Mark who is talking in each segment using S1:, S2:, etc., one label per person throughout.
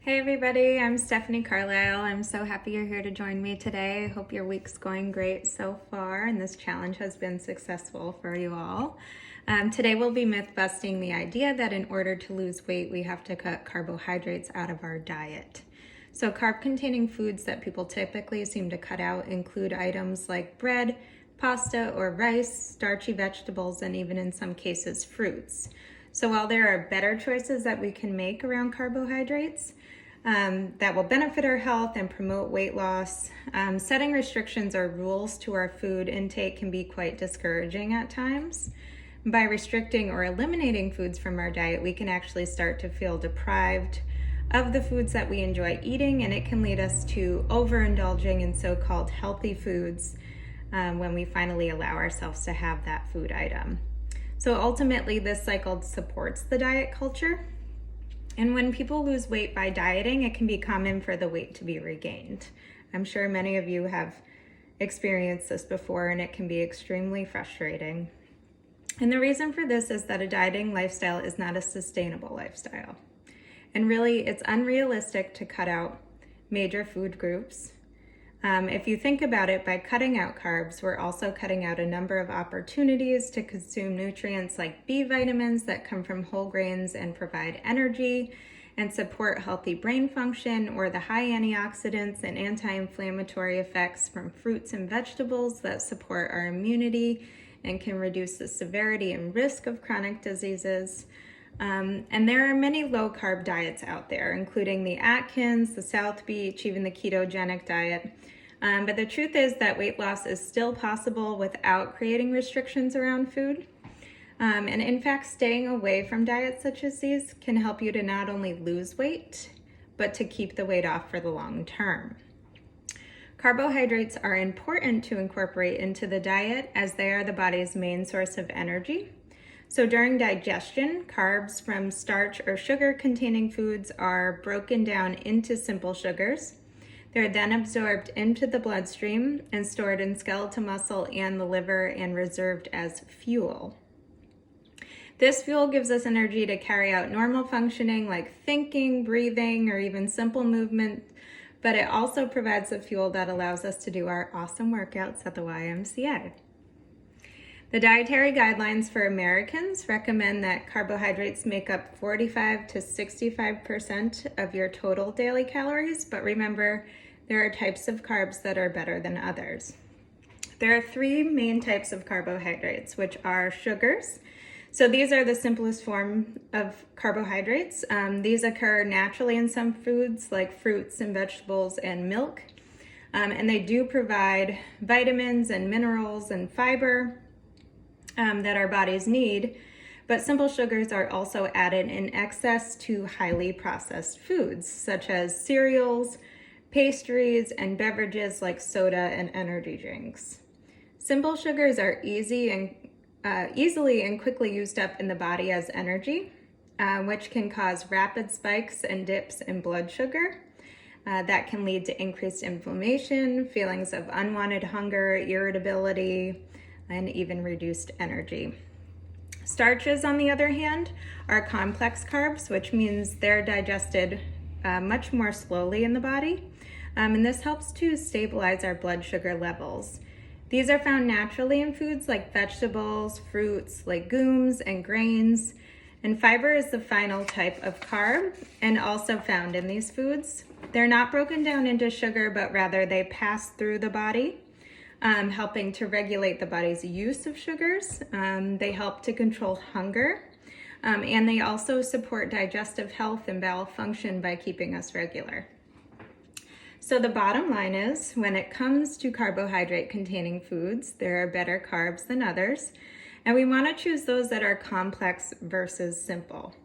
S1: Hey everybody, I'm Stephanie Carlisle. I'm so happy you're here to join me today. I hope your week's going great so far and this challenge has been successful for you all. Today we'll be myth busting the idea that in order to lose weight, we have to cut carbohydrates out of our diet. So carb-containing foods that people typically seem to cut out include items like bread, pasta or rice, starchy vegetables, and even in some cases, fruits. So while there are better choices that we can make around carbohydrates, that will benefit our health and promote weight loss, setting restrictions or rules to our food intake can be quite discouraging at times. By restricting or eliminating foods from our diet, we can actually start to feel deprived of the foods that we enjoy eating, and it can lead us to overindulging in so-called healthy foods when we finally allow ourselves to have that food item. So ultimately, this cycle supports the diet culture. And when people lose weight by dieting, it can be common for the weight to be regained. I'm sure many of you have experienced this before, and it can be extremely frustrating. And the reason for this is that a dieting lifestyle is not a sustainable lifestyle. And really, it's unrealistic to cut out major food groups. If you think about it, by cutting out carbs, we're also cutting out a number of opportunities to consume nutrients like B vitamins that come from whole grains and provide energy and support healthy brain function, or the high antioxidants and anti-inflammatory effects from fruits and vegetables that support our immunity and can reduce the severity and risk of chronic diseases. And there are many low-carb diets out there, including the Atkins, the South Beach, even the ketogenic diet. But the truth is that weight loss is still possible without creating restrictions around food. And in fact, staying away from diets such as these can help you to not only lose weight, but to keep the weight off for the long term. Carbohydrates are important to incorporate into the diet as they are the body's main source of energy. So during digestion, carbs from starch or sugar-containing foods are broken down into simple sugars. They're then absorbed into the bloodstream and stored in skeletal muscle and the liver and reserved as fuel. This fuel gives us energy to carry out normal functioning like thinking, breathing, or even simple movement, but it also provides the fuel that allows us to do our awesome workouts at the YMCA. The dietary guidelines for Americans recommend that carbohydrates make up 45 to 65% of your total daily calories, but remember, there are types of carbs that are better than others. There are three main types of carbohydrates, which are sugars. So these are the simplest form of carbohydrates. These occur naturally in some foods like fruits and vegetables and milk, and they do provide vitamins and minerals and fiber that our bodies need, but simple sugars are also added in excess to highly processed foods, such as cereals, pastries, and beverages like soda and energy drinks. Simple sugars are easily and quickly used up in the body as energy, which can cause rapid spikes and dips in blood sugar. That can lead to increased inflammation, feelings of unwanted hunger, irritability, and even reduced energy. Starches, on the other hand, are complex carbs, which means they're digested much more slowly in the body, and this helps to stabilize our blood sugar levels. These are found naturally in foods like vegetables, fruits, legumes, and grains, and fiber is the final type of carb and also found in these foods. They're not broken down into sugar, but rather they pass through the body, helping to regulate the body's use of sugars. They help to control hunger, and they also support digestive health and bowel function by keeping us regular. So the bottom line is, when it comes to carbohydrate-containing foods, there are better carbs than others, and we want to choose those that are complex versus simple.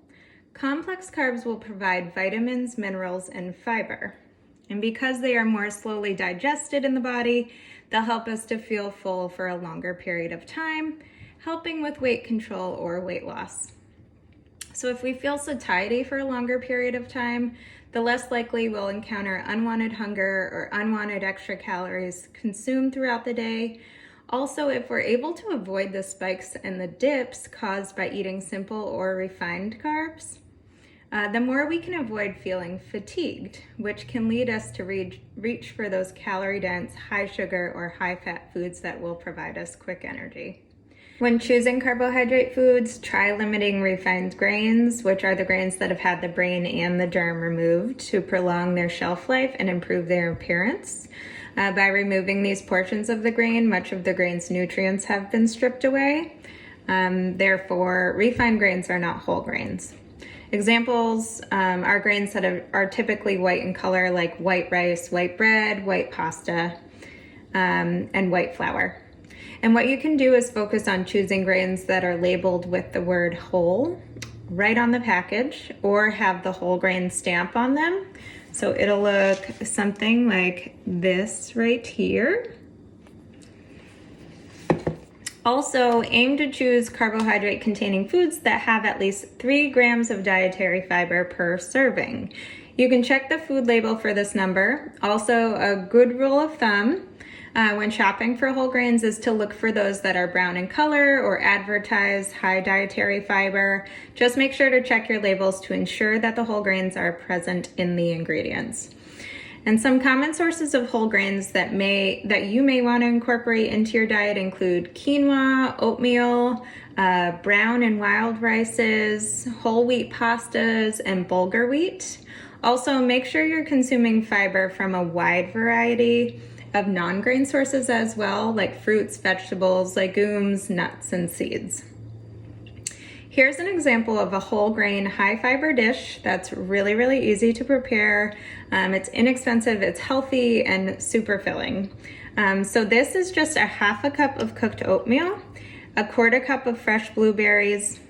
S1: Complex carbs will provide vitamins, minerals, and fiber. And because they are more slowly digested in the body, they'll help us to feel full for a longer period of time, helping with weight control or weight loss. So if we feel satiety for a longer period of time, the less likely we'll encounter unwanted hunger or unwanted extra calories consumed throughout the day. Also, if we're able to avoid the spikes and the dips caused by eating simple or refined carbs, the more we can avoid feeling fatigued, which can lead us to reach for those calorie-dense, high sugar or high-fat foods that will provide us quick energy. When choosing carbohydrate foods, try limiting refined grains, which are the grains that have had the brain and the germ removed to prolong their shelf life and improve their appearance. By removing these portions of the grain, much of the grain's nutrients have been stripped away. Therefore, refined grains are not whole grains. Examples are grains that are typically white in color, like white rice, white bread, white pasta, and white flour. And what you can do is focus on choosing grains that are labeled with the word whole right on the package, or have the whole grain stamp on them. So it'll look something like this right here. Also, aim to choose carbohydrate containing foods that have at least 3 grams of dietary fiber per serving. You can check the food label for this number. Also, a good rule of thumb when shopping for whole grains is to look for those that are brown in color or advertise high dietary fiber. Just make sure to check your labels to ensure that the whole grains are present in the ingredients. And some common sources of whole grains that you may want to incorporate into your diet include quinoa, oatmeal, brown and wild rices, whole wheat pastas, and bulgur wheat. Also, make sure you're consuming fiber from a wide variety of non-grain sources as well, like fruits, vegetables, legumes, nuts, and seeds. Here's an example of a whole grain, high fiber dish that's really, really easy to prepare. It's inexpensive, it's healthy, and super filling. So this is just a half a cup of cooked oatmeal, a quarter cup of fresh blueberries,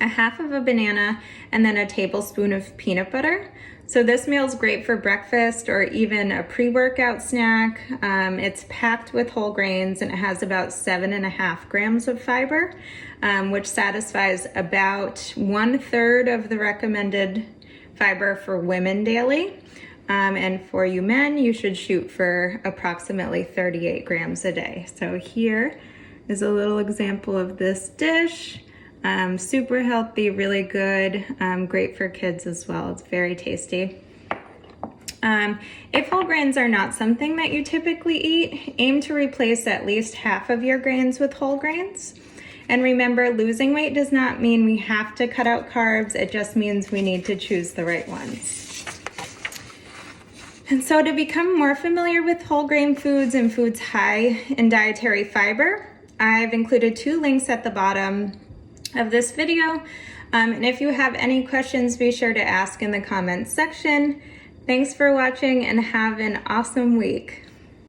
S1: a half of a banana, and then a tablespoon of peanut butter. So this meal is great for breakfast or even a pre-workout snack. It's packed with whole grains and it has about 7.5 grams of fiber, which satisfies about 1/3 of the recommended fiber for women daily. And for you men, you should shoot for approximately 38 grams a day. So here is a little example of this dish. Super healthy, really good, great for kids as well. It's very tasty. If whole grains are not something that you typically eat, aim to replace at least half of your grains with whole grains. And remember, losing weight does not mean we have to cut out carbs. It just means we need to choose the right ones. And so to become more familiar with whole grain foods and foods high in dietary fiber, I've included 2 links at the bottom of this video. And if you have any questions, be sure to ask in the comments section. Thanks for watching and have an awesome week.